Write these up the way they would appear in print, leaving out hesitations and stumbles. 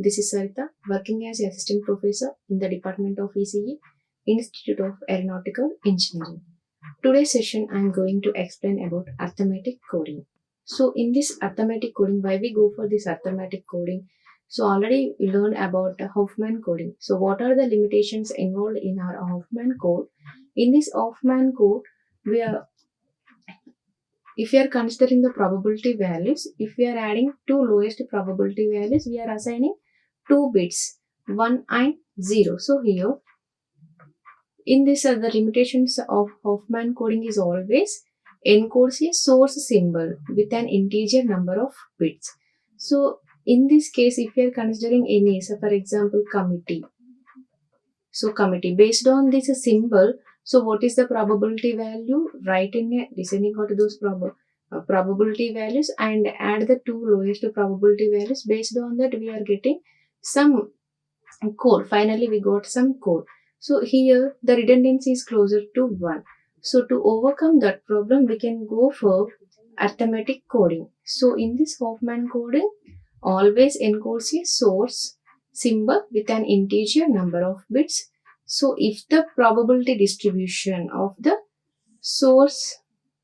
this is Saritha, working as Assistant Professor in the Department of ECE, Institute of Aeronautical Engineering. Today's session I am going to explain about arithmetic coding. So in this arithmetic coding, why we go for this arithmetic coding? So already we learned about Hoffman coding. So what are the limitations involved in our Hoffman code? In this Hoffman code, if we are considering the probability values, if we are adding two lowest probability values, we are assigning two bits, 1 and 0. So here, in this, the limitations of Hoffman coding is always encodes a source symbol with an integer number of bits. So in this case, if we are considering any, so for example, committee. So committee, based on this symbol, so what is the probability value? Write in a descending order those probability values and add the two lowest probability values. Based on that, we are getting some code. Finally, we got some code. So here the redundancy is closer to 1. So to overcome that problem, we can go for arithmetic coding. So in this Hoffman coding, always encodes a source symbol with an integer number of bits. So if the probability distribution of the source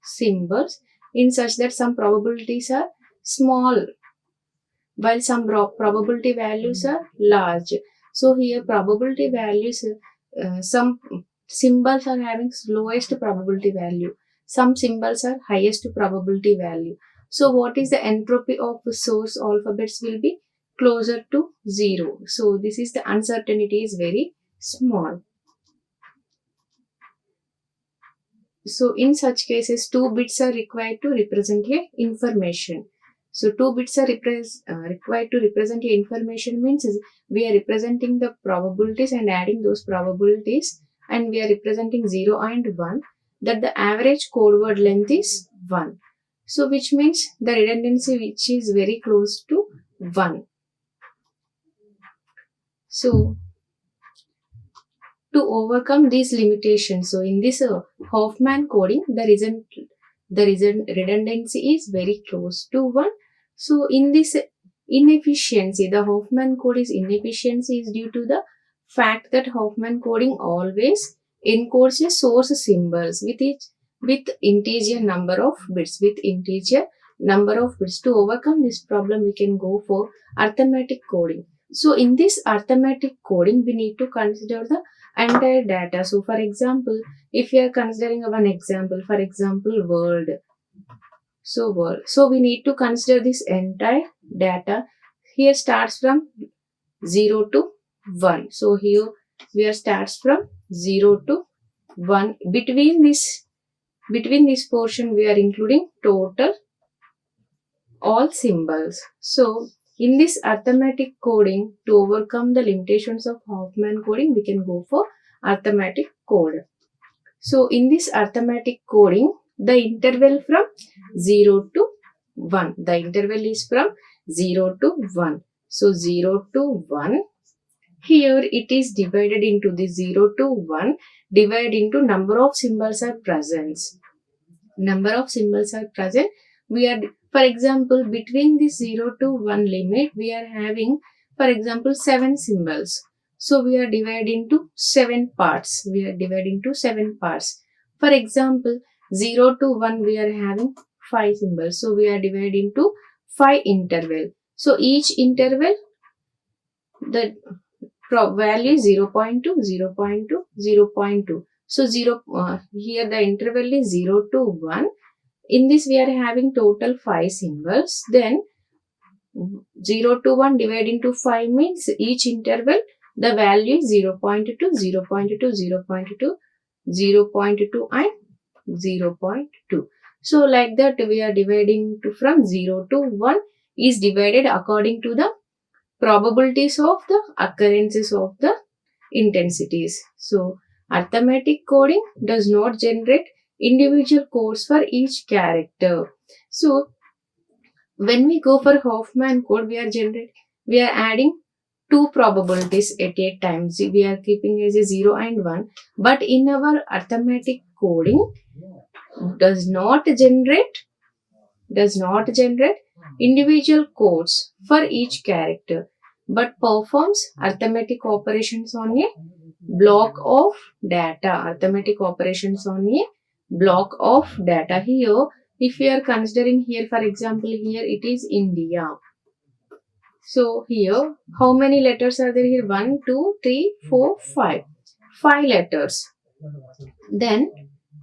symbols in such that some probabilities are small while some probability values are large. So here probability values, some symbols are having lowest probability value. Some symbols are highest probability value. So what is the entropy of the source alphabets will be closer to 0. So this is the uncertainty is very small. So in such cases, 2 bits are required to represent a information. So 2 bits are required to represent a information means we are representing the probabilities and adding those probabilities, and we are representing 0 and 1, that the average code word length is 1. So which means the redundancy which is very close to 1. So to overcome these limitations, so in this Hoffman coding, the redundancy is very close to 1. So in this inefficiency, the Hoffman code is inefficiency is due to the fact that Hoffman coding always encodes a source symbols with integer number of bits. To overcome this problem, we can go for arithmetic coding. So in this arithmetic coding, we need to consider the entire data. So for example, if we are considering one example, for example, world. So world. So we need to consider this entire data. Here starts from 0 to 1. So here we are starts from 0 to 1. Between this portion, we are including total all symbols. So in this arithmetic coding, to overcome the limitations of Hoffman coding, we can go for arithmetic code. So in this arithmetic coding, the interval from 0 to 1. The interval is from 0 to 1. So 0 to 1. Here it is divided into the 0 to 1, divided into number of symbols are present. Number of symbols are present. We are, for example, between this 0 to 1 limit, we are having, for example, 7 symbols. So we are divided into 7 parts. For example, 0 to 1, we are having 5 symbols. So we are divided into 5 interval. So each interval, the value is 0.2, 0.2, 0.2. So here the interval is 0 to 1. In this, we are having total 5 symbols. Then 0 to 1 divided into 5 means each interval, the value is 0.2, 0.2, 0.2, 0.2 and 0.2. So like that, we are dividing from 0 to 1 is divided according to the probabilities of the occurrences of the intensities. So arithmetic coding does not generate individual codes for each character. So when we go for Hoffman code, we are adding two probabilities at a time. We are keeping as a 0 and 1. But in our arithmetic coding, does not generate individual codes for each character. but performs arithmetic operations on a block of data. Arithmetic operations on a block of data. Here, if we are considering here, for example, here it is India. So here, how many letters are there here? 1, 2, 3, 4, 5. 5 letters. Then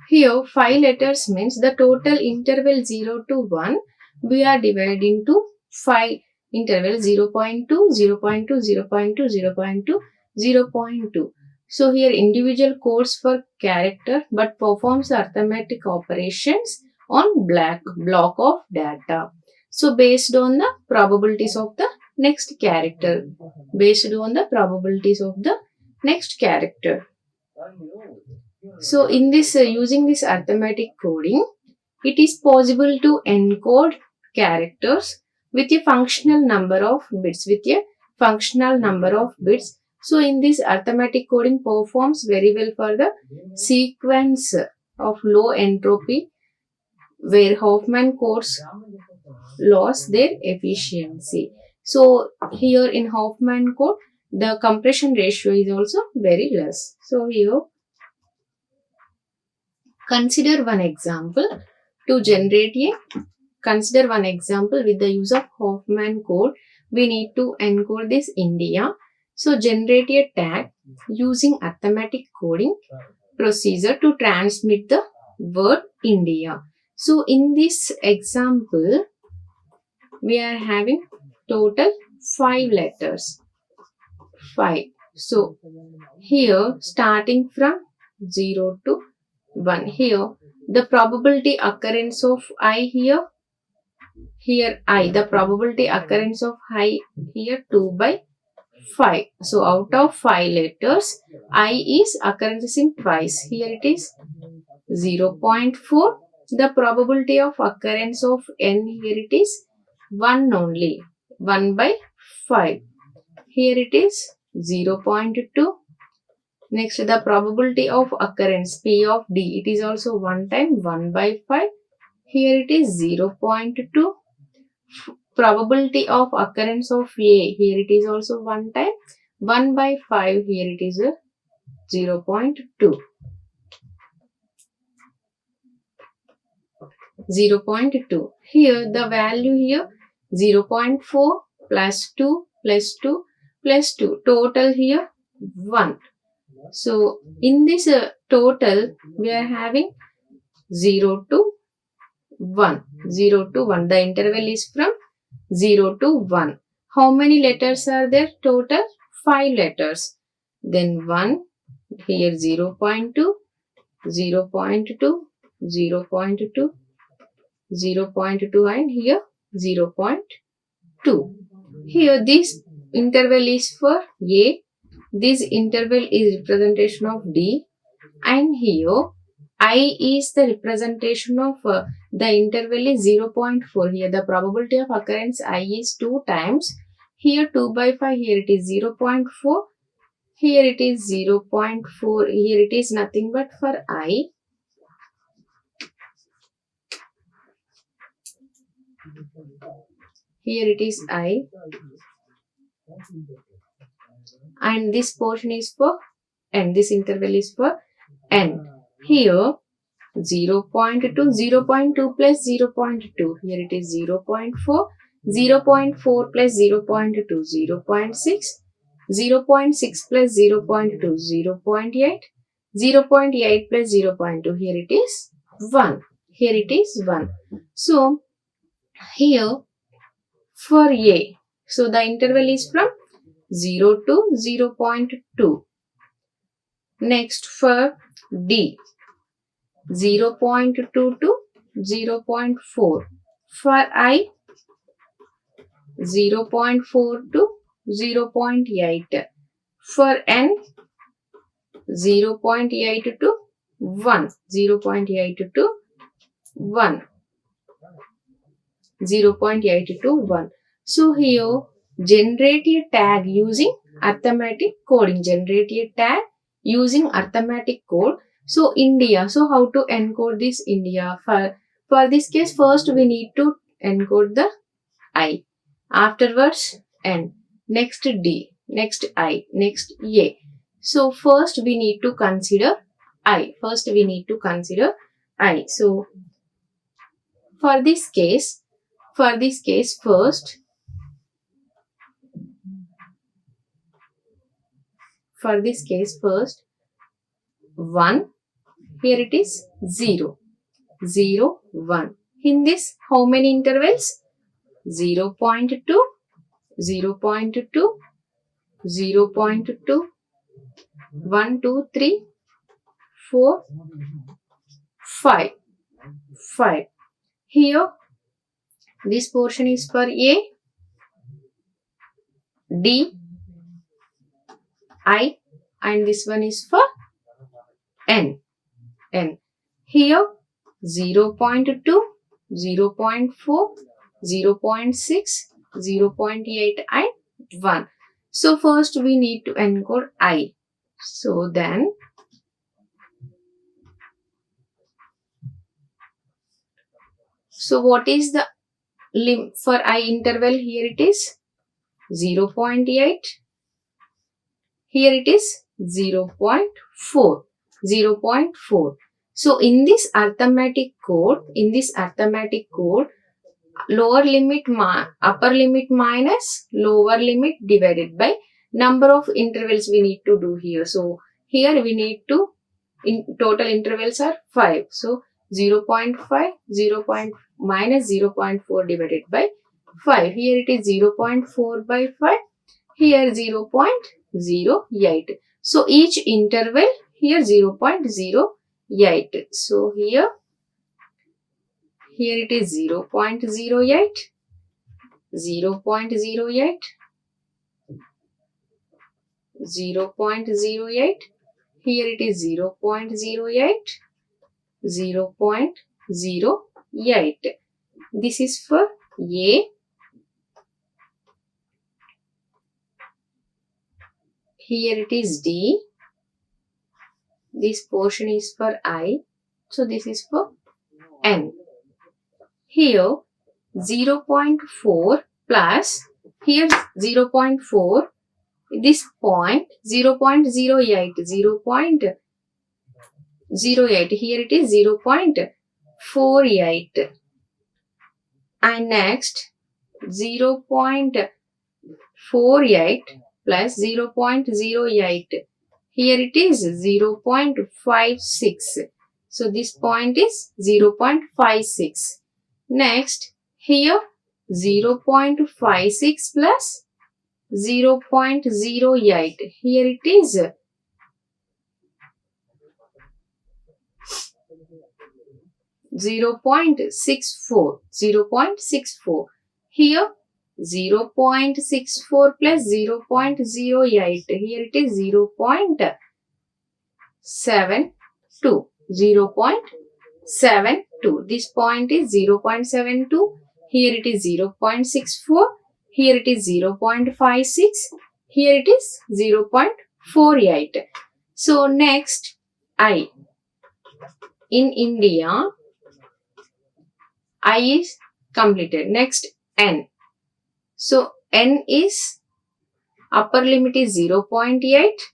here 5 letters means the total interval 0 to 1 we are divided into 5 interval 0 0.2, 0 0.2, 0 0.2, 0 0.2, 0 0.2. So here individual codes for character but performs arithmetic operations on block of data. So based on the probabilities of the next character. Based on the probabilities of the next character. So in this using this arithmetic coding, it is possible to encode characters with a functional number of bits. So in this arithmetic coding performs very well for the sequence of low entropy where Hoffman codes lost their efficiency. So here in Hoffman code, the compression ratio is also very less. So here, consider one example with the use of Hoffman code. We need to encode this India. So generate a tag using arithmetic coding procedure to transmit the word India. So in this example, we are having total 5 letters. 5. So here starting from 0 to 1. Here the probability occurrence of I here I. The probability occurrence of I here 2 by 5. So out of 5 letters, I is occurring twice. Here it is 0.4. The probability of occurrence of N here it is 1 only. 1 by 5. Here it is 0.2. Next, the probability of occurrence P of D. It is also 1 time 1 by 5. Here it is 0.2. Probability of occurrence of A. Here it is also 1 time 1 by 5. Here it is a 0.2. 0.2. Here the value here 0.4 plus 2 plus 2 plus 2. Total here 1. So in this total we are having 0 to 1. 0 to 1. The interval is from 0 to 1. How many letters are there? Total 5 letters. Then 1. Here 0.2, 0.2, 0.2, 0.2 and here 0.2. Here this interval is for A. This interval is representation of D. And here I is the representation of the interval is 0.4. Here the probability of occurrence I is 2 times. Here 2 by 5. Here it is 0.4. Here it is 0.4. Here it is nothing but for I. Here it is I. And this portion is for N. This interval is for N. Here 0.2, 0.2 plus 0.2. Here it is 0.4. 0.4 plus 0.2, 0.6. 0.6 plus 0.2, 0.8. 0.8 plus 0.2. Here it is 1. Here it is 1. So here for A. So the interval is from 0 to 0.2. Next for D. 0.2 to 0.4. For I, 0.4 to 0.8. For N, 0.8 to 1. 0.8 to 1. 0.8 to 1. So here, generate a tag using arithmetic coding. Generate a tag using arithmetic code. So India. So how to encode this India? For this case, first we need to encode the I. Afterwards N. next D, next I, next A. So first we need to consider I. So for this case, first 1, here it is 0, 0, 1. In this, how many intervals? 0.2, 0.2, 0.2, 1, 2, 3, 4, 5, 5. Here, this portion is for A, D, I, and this one is for N. Here 0.2, 0.4, 0.6, 0.8 and 1. So first we need to encode I. So then what is the limit for I interval? Here it is 0.8. Here it is 0.4. 0.4. So in this arithmetic code, lower limit upper limit minus lower limit divided by number of intervals we need to do here. So here we need to, total intervals are 5. So 0.5, minus 0.4 divided by 5. Here it is 0.4 by 5. Here 0.08. So each interval here 0.08. So here it is 0.08, 0.08, 0.08. Here it is 0.08, 0.08. This is for A. Here it is D. This portion is for I. So this is for N. Here 0.4 plus, here 0.4, this point 0.08, 0.08, here it is 0.48, and next 0.48 plus 0.08, here it is 0.56. So this point is 0.56. Next, here 0.56 plus 0.08. Here it is 0.64. 0.64. Here 0.64 plus 0.08. Here it is 0.72. 0.72. This point is 0.72. Here it is 0.64. Here it is 0.56. Here it is 0.48. So next, I. In India, I is completed. Next, N. So N is, upper limit is 0.8.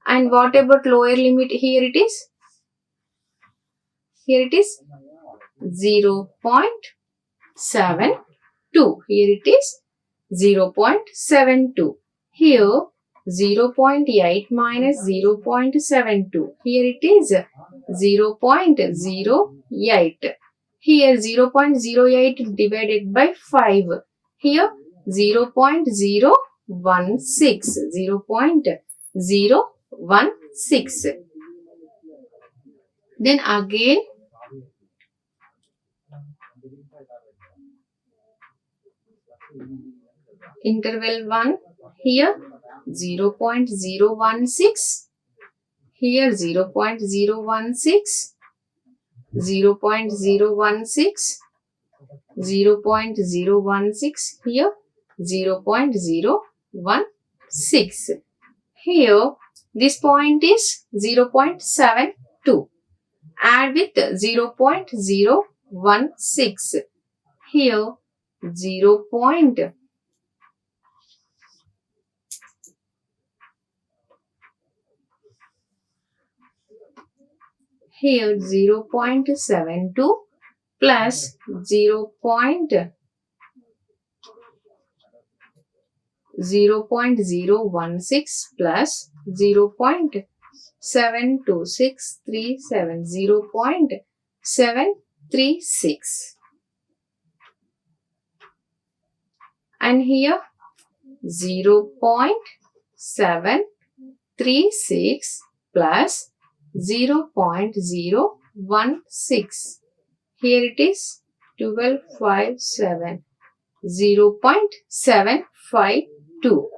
And what about lower limit? Here it is 0.72. Here it is 0.72. Here 0.8 minus 0.72. Here it is 0.08. Here 0.08 divided by 5. Here 0.016. 0.016. Then again interval 1, here 0.016, here 0.016, 0.016, 0.016, here 0.016. Here this point is 0.72. Add with 0.016. Here 0.016. Here 0.72 plus 0.016 plus 0.72637, 0.736. And here 0.736 plus 0.016. Here it is 1257, 0.752.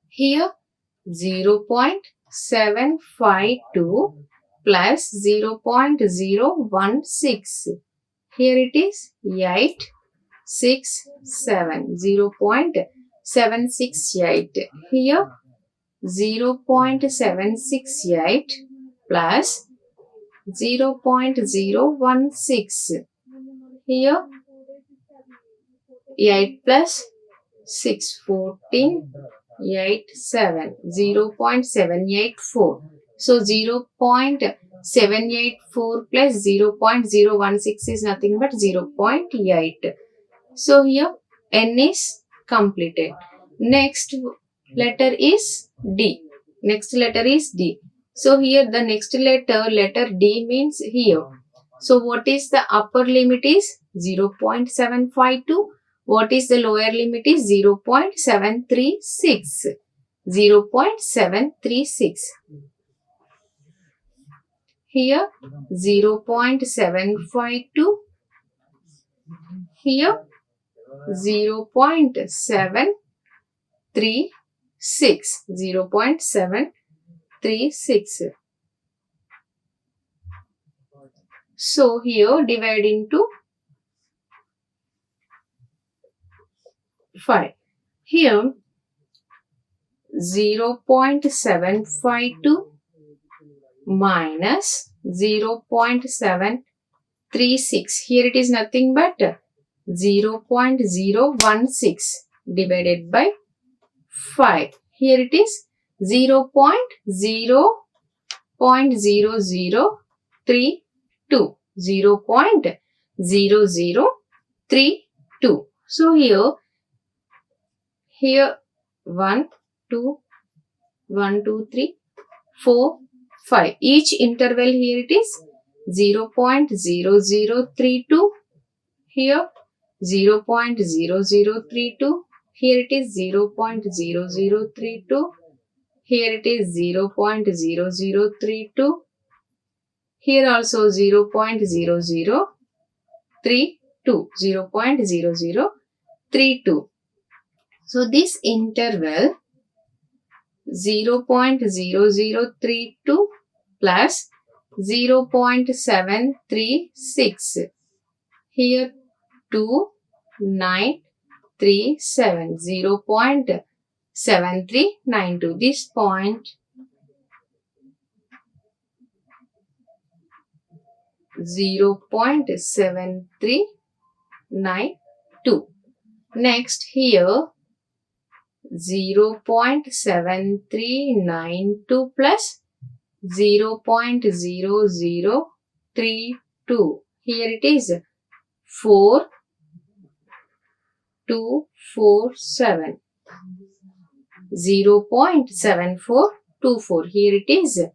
Here 0.752 plus 0.016. Here it is 867, 0.768. Here 0.768 plus 0.016. Here 8 plus 6, 14, 8, 7, 0.784. So 0.784 plus 0.016 is nothing but 0.8. So here N is completed. Next letter is D. Next letter is D. So here the next letter D means here. So what is the upper limit is 0.752. What is the lower limit is 0.736. 0.736. Here 0.752. Here 0.736. 0.736. So here divide into 5. Here 0.752 minus 0.736. Here it is nothing but 0.016 divided by 5. Here it is 0.0032. 0.0032. So here 1, 2, 3, 4, 5. Each interval here it is 0.0032. Here 0.0032. Here it is 0.0032. Here it is 0.0032. Here also 0.0032. 0.0032. So this interval 0.0032 plus 0.736. Here 2937. 0.7392. This point 0.7392. Next here 0.7392 plus 0.0032. Here it is 4247. 0.7424. Here it is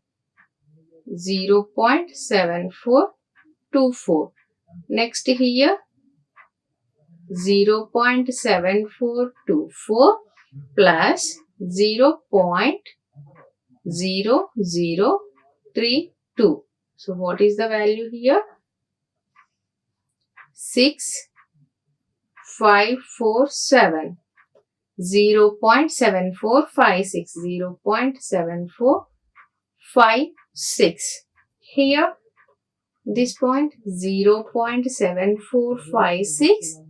0.7424. Next here 0.7424 plus 0.0032. So what is the value here? 6547. 0.7456. 0.7456. Here this point 0.7456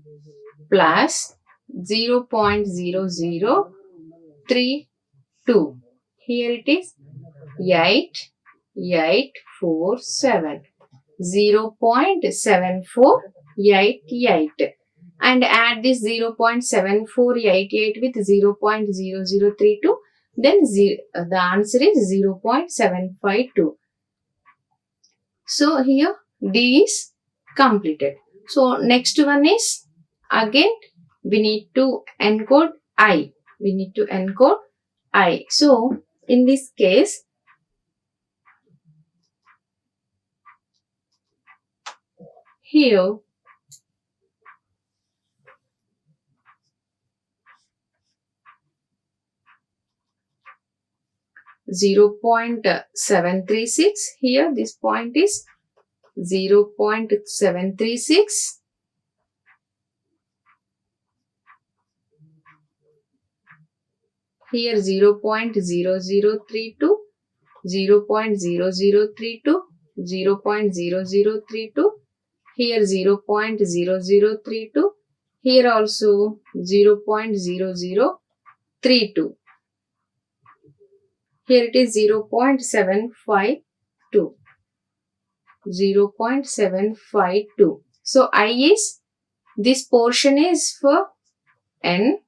plus 0.0032. Here it is 8847. 0.7488. And add this 0.7488 with 0.0032. Then the answer is 0.752. So here D is completed. So next one is again we need to encode I. We need to encode I. So in this case, here 0.736, here this point is 0.736, here 0.0032, 0.0032, 0.0032, here 0.0032, here also 0.0032, here it is 0.752, 0.752. So I is, this portion is for n,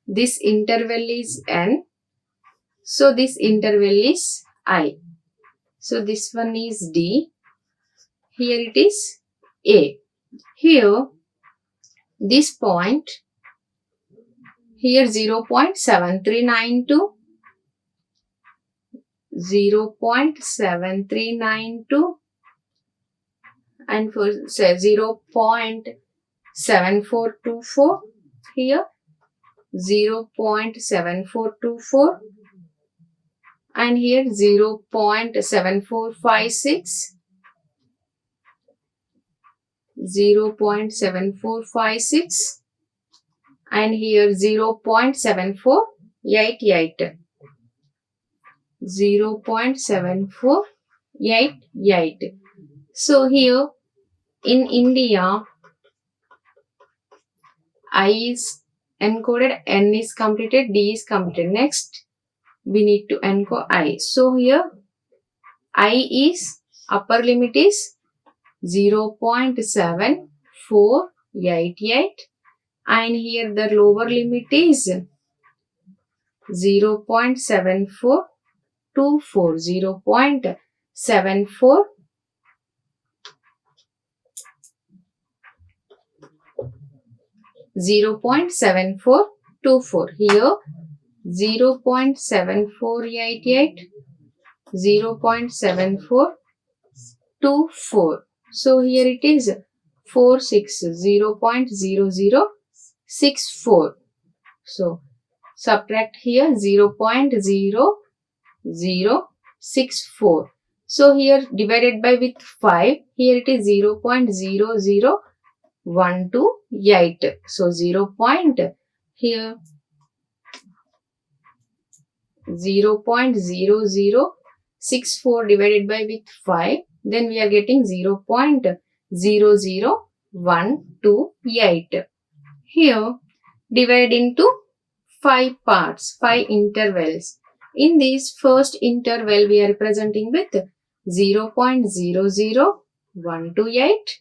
this interval is n, so this interval is I. So this one is D, here it is A. Here this point, here 0.7392, 0.7392, and for say 0.7424, here 0.7424, and here 0.7456, 0.7456, and here 0.7488, 0.7488. So here in India, I is encoded, N is completed, D is completed. Next, we need to encode I. So here I is, upper limit is 0.7488, and here the lower limit is 0.7424, 0.74, 0.7424, here 0.7488, 0.7424. So here it is 0.0064. So subtract here 0.0064. So here divided by with 5, here it is 0.00128. So 0.0064 divided by with 5, then we are getting 0.00128. Here divide into 5 parts, 5 intervals. In this first interval we are representing with 0.00128.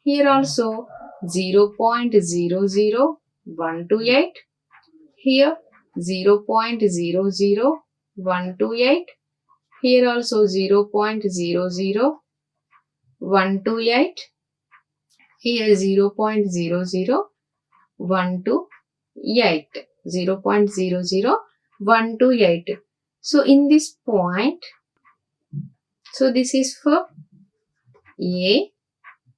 Here also 0.00128. Here 0.00128. Here also 0.00128. Here 0.00128. 0.00128. So in this point, so this is for A,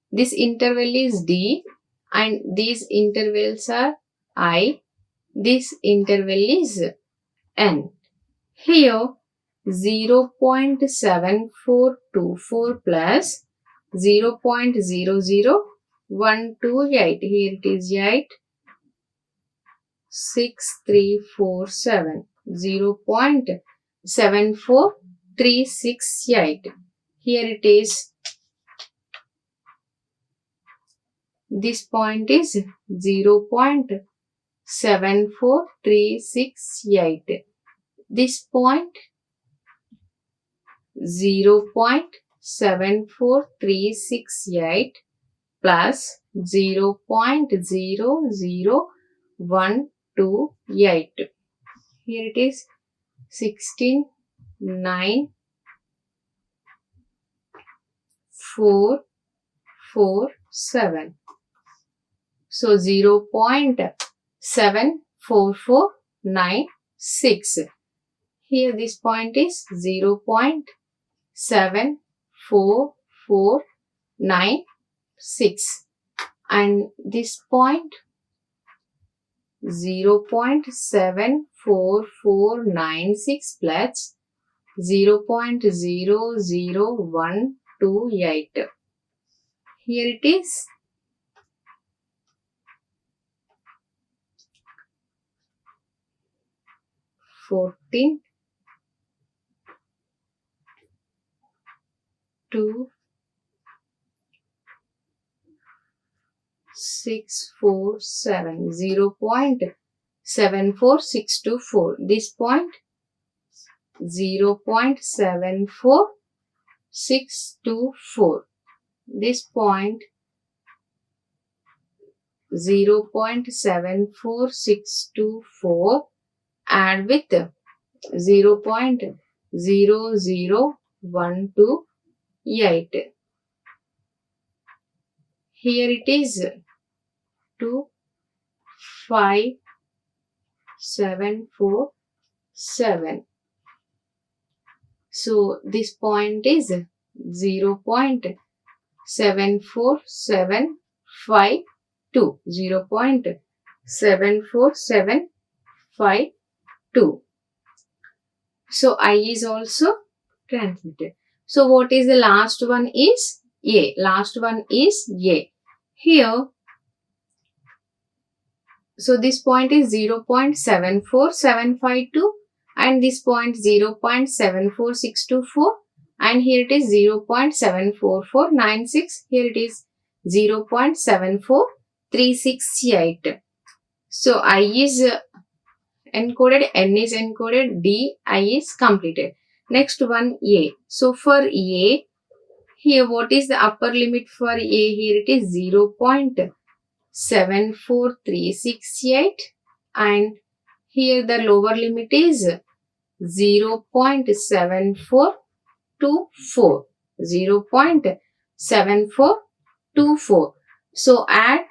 this interval is D, and these intervals are I, this interval is N. Here 0.7424 plus 0.00128, here it is 8, 6347, 0.74368. Here it is, this point is 0.74368. This point 0.74368 plus 0.00128. Here it is 16, 9, 447. So 0.74496. Here this point is 0.74496 and this point 0.74496 plus 0.00128. Here it is 14 2 647 0.74624. This point 0.74624. This point 0.74624 add with 0.00128. Here it is 25747. So this point is 0.74752. 0.74752. So I is also transmitted. So what is the last one is A. Last one is A. Here, so this point is 0.74752 and this point 0.74624 and here it is 0.74496. Here it is 0.74368. So I is encoded, N is encoded, D, I is completed. Next one A. So for A, here what is the upper limit for A? Here it is 0.74368 and here the lower limit is 0.7424. 0.7424. So add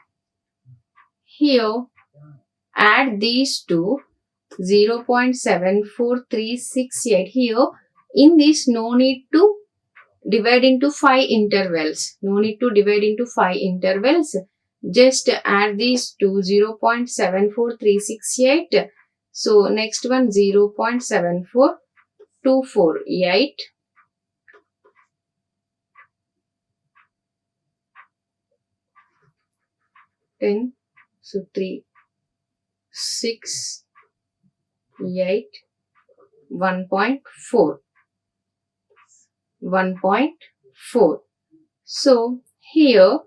these two 0.74368. Here in this no need to divide into 5 intervals. No need to divide into 5 intervals. Just add these two 0.74368. So next one 0.74248. So 3, 6, 8, 1.4. 1.4. So here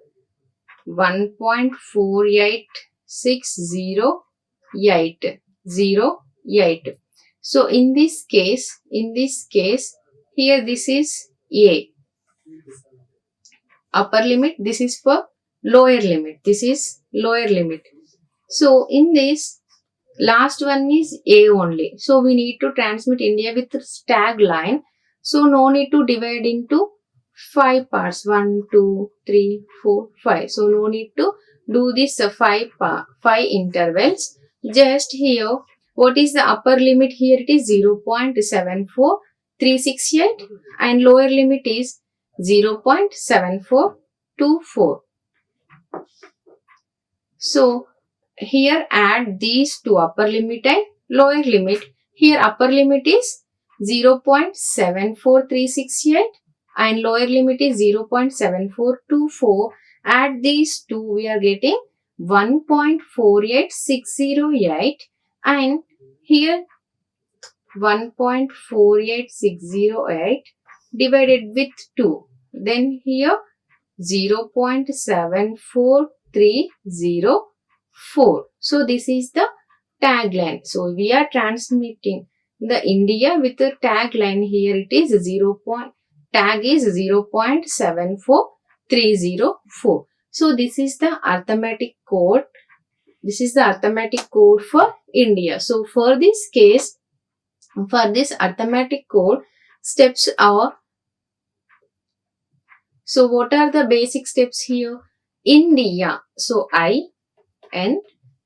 1.48608. So in this case, here this is A. Upper limit, this is for lower limit. This is lower limit. So in this, last one is A only. So we need to transmit India with tag line. So no need to divide into 5 parts. 1, 2, 3, 4, 5. So no need to do this 5 intervals. Just here, what is the upper limit? Here it is 0.74368 and lower limit is 0.7424. So here add these two, upper limit and lower limit. Here upper limit is 0.74368 and lower limit is 0.7424. Add these two, we are getting 1.48608 and here 1.48608 divided with 2. Then here 0.74304. So this is the tagline. So we are transmitting the India with the tagline. Here it is tag is 0.74304. So this is the arithmetic code. This is the arithmetic code for India. So for this case, for this arithmetic code, steps are So what are the basic steps here? India. So I, N,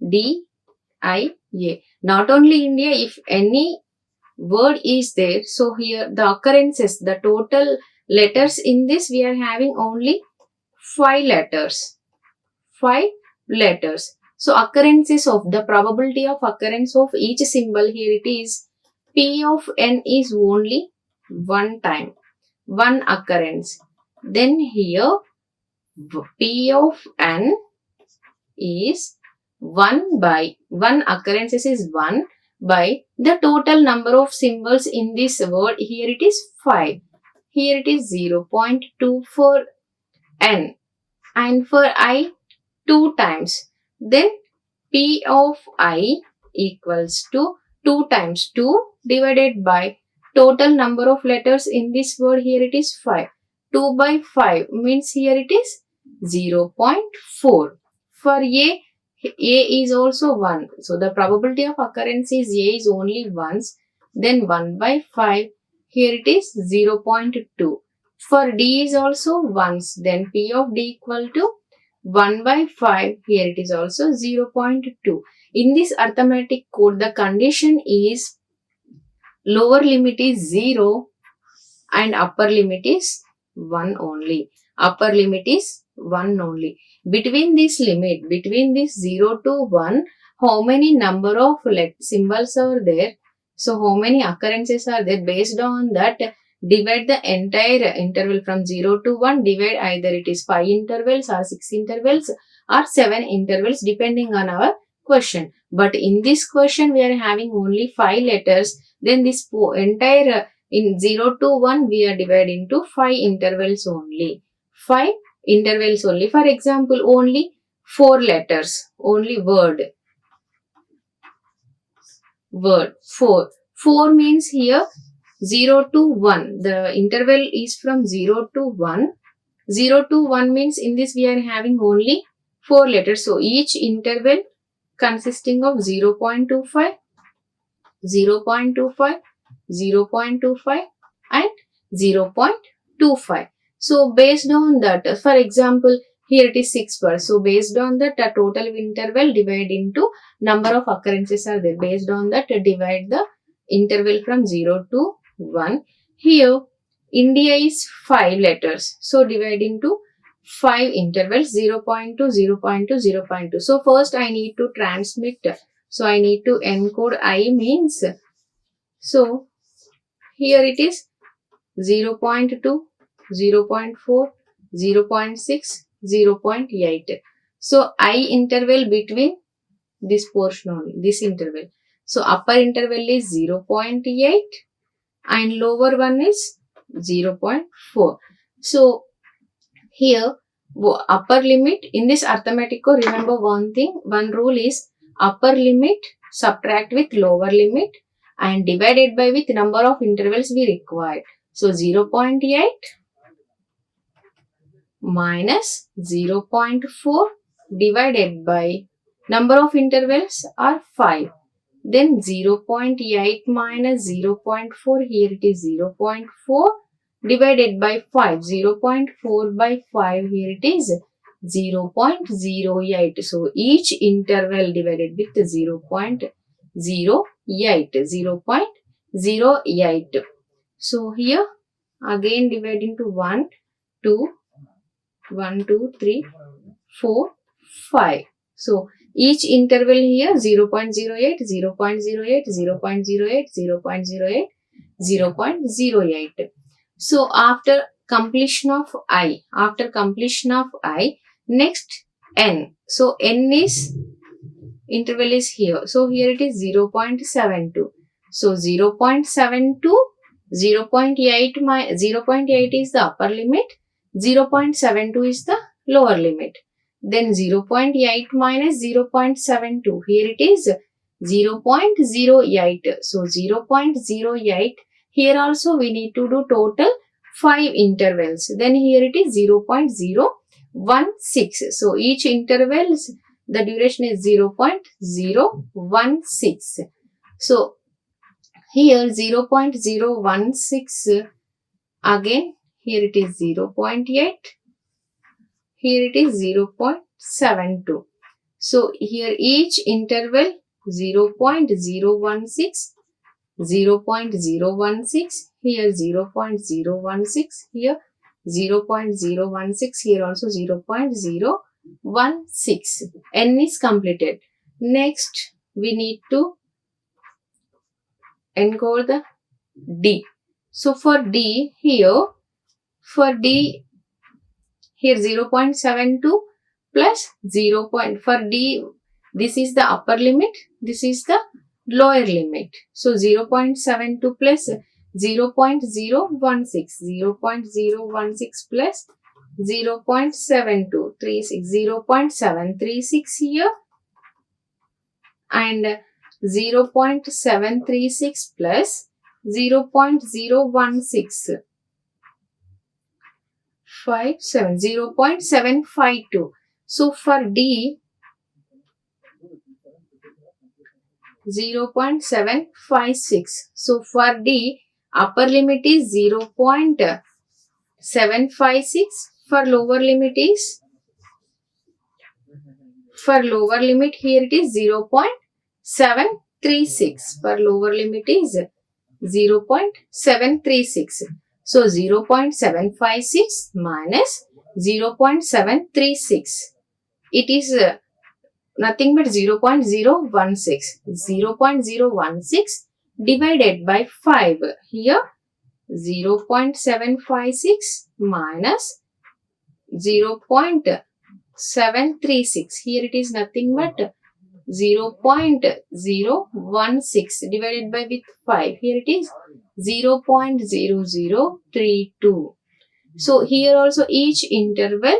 D, I, A. Not only India, if any word is there, so here the occurrences, the total letters in this, we are having only 5 letters. 5 letters. So occurrences of the probability of occurrence of each symbol, here it is P of N is only one time, one occurrence. Then here P of N is 1 by 1 occurrences is 1 by the total number of symbols in this word. Here it is 5. Here it is 0.2 for N, and for I 2 times. Then P of I equals to 2 times 2 divided by total number of letters in this word. Here it is 5. 2 by 5 means here it is 0.4. For A is also 1. So the probability of occurrence is A is only once. Then 1 by 5. Here it is 0.2. For D is also once. Then P of D equal to 1 by 5. Here it is also 0.2. In this arithmetic code, the condition is lower limit is 0 and upper limit is 1 only. Upper limit is 1 only. Between this limit, between this 0 to 1, how many number of symbols are there? So how many occurrences are there? Based on that, divide the entire interval from 0 to 1, divide either it is 5 intervals or 6 intervals or 7 intervals depending on our question. But in this question, we are having only 5 letters. Then this entire in 0 to 1, we are divided into 5 intervals only. 5 intervals only. For example, only 4 letters. Only word. Word. 4. 4 means here 0 to 1. The interval is from 0 to 1. 0 to 1 means in this we are having only 4 letters. So each interval consisting of 0.25, 0.25, 0.25 and 0.25. So based on that, for example, here it is 6 words. So based on that, the total interval divide into number of occurrences are there. Based on that, divide the interval from 0 to 1. Here, India is 5 letters. So divide into 5 intervals, 0.2, 0.2, 0.2. So first I need to transmit. So I need to encode I means. So here it is 0.2, 0.4, 0.6, 0.8. So I interval between this portion only, this interval. So upper interval is 0.8 and lower one is 0.4. So here upper limit in this arithmetical, remember one thing, one rule is upper limit subtract with lower limit and divided by with number of intervals we require. So 0.8 minus 0.4 divided by number of intervals are 5. Then 0.8 minus 0.4, here it is 0.4 divided by 5. 0.4 by 5, here it is 0.08. So each interval divided with 0.08. 0.08. So here again divide into 1, 2, 1, 2, 3, 4, 5. So each interval here 0.08, 0.08, 0.08, 0.08, 0.08. So after completion of I, next N. So N is interval is here. So here it is 0.72. So 0.72, 0.8 is the upper limit, 0.72 is the lower limit. Then 0.8 minus 0.72. Here it is 0.08. So 0.08. Here also we need to do total 5 intervals. Then here it is 0.016. So each interval, the duration is 0.016. So here 0.016. Again here it is 0.8, here it is 0.72. So here each interval 0.016, 0.016, here 0.016, here 0.016, here also 0.016. N is completed. Next, we need to encode the D. So for D, here 0.72 plus 0. For D, this is the upper limit, this is the lower limit. So 0.72 plus 0.016, 0.016 plus 0.7236, 0.736 here, and 0.736 plus 0.016, 0.752. So for D, 0.756. So for D, upper limit is 0.756. For lower limit here it is 0.736. For lower limit is 0.736. So 0.756 minus 0.736. It is nothing but 0.016. 0.016 divided by 5. Here 0.756 minus 0.736. Here it is nothing but 0.016 divided by with 5. Here it is 0.0032. So here also each interval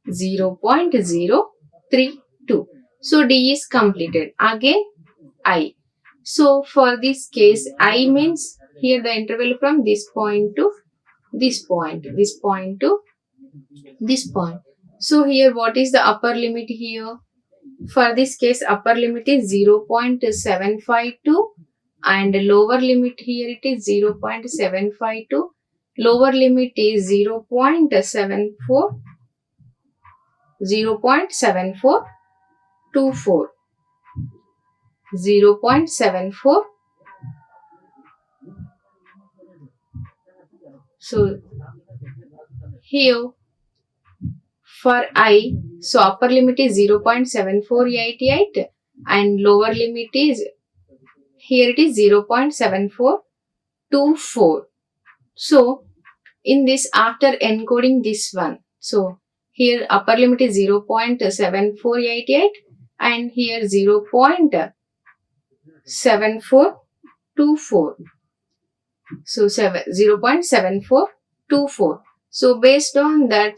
0.032. So D is completed. Again I. So for this case, I means here the interval from this point to this point, this point to this point. So here what is the upper limit here? For this case, upper limit is 0.752 and lower limit here it is 0.752. Lower limit is 0.74, 0.7424, 0.74. So here for I, so upper limit is 0.7488 and lower limit is, here it is 0.7424. So in this, after encoding this one, so here upper limit is 0.7488 and here 0.7424. So 0.7424. So based on that,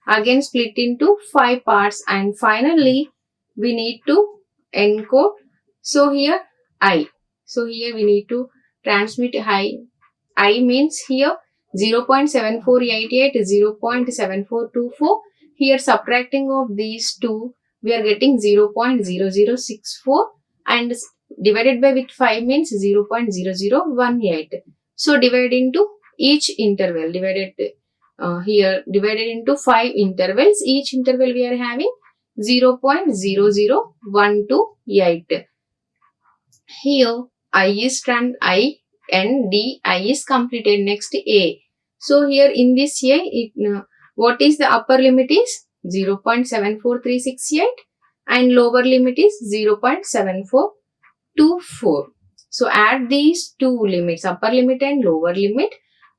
again split into 5 parts and finally we need to encode. So here I. So here we need to transmit I. I means here 0.7488, 0.7424. Here subtracting of these two, we are getting 0.0064 and divided by with 5 means 0.0018. So divided into each interval, divided into 5 intervals. Each interval we are having 0.00128. Here I is is completed. Next A. So here in this A, what is the upper limit is 0.74368 and lower limit is 0.7424. So add these two limits, upper limit and lower limit,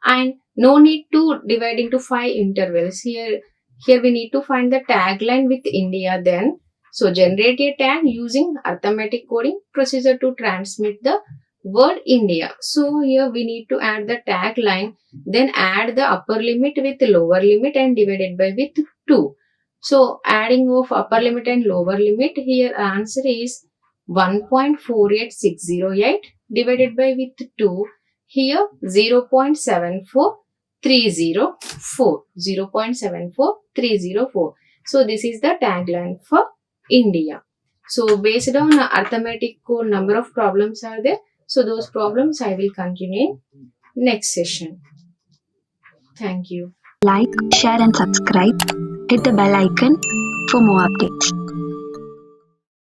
and no need to divide into 5 intervals. Here we need to find the tagline with India then. So generate a tag using arithmetic coding procedure to transmit the word India. So here we need to add the tagline, then add the upper limit with lower limit and divided by with 2. So adding of upper limit and lower limit, here answer is 1.48608 divided by with 2. Here 0.74304. 0.74304. So this is the tagline for India. So based on arithmetic code, number of problems are there. So those problems I will continue in next session. Thank you. Like, share and subscribe. Hit the bell icon for more updates.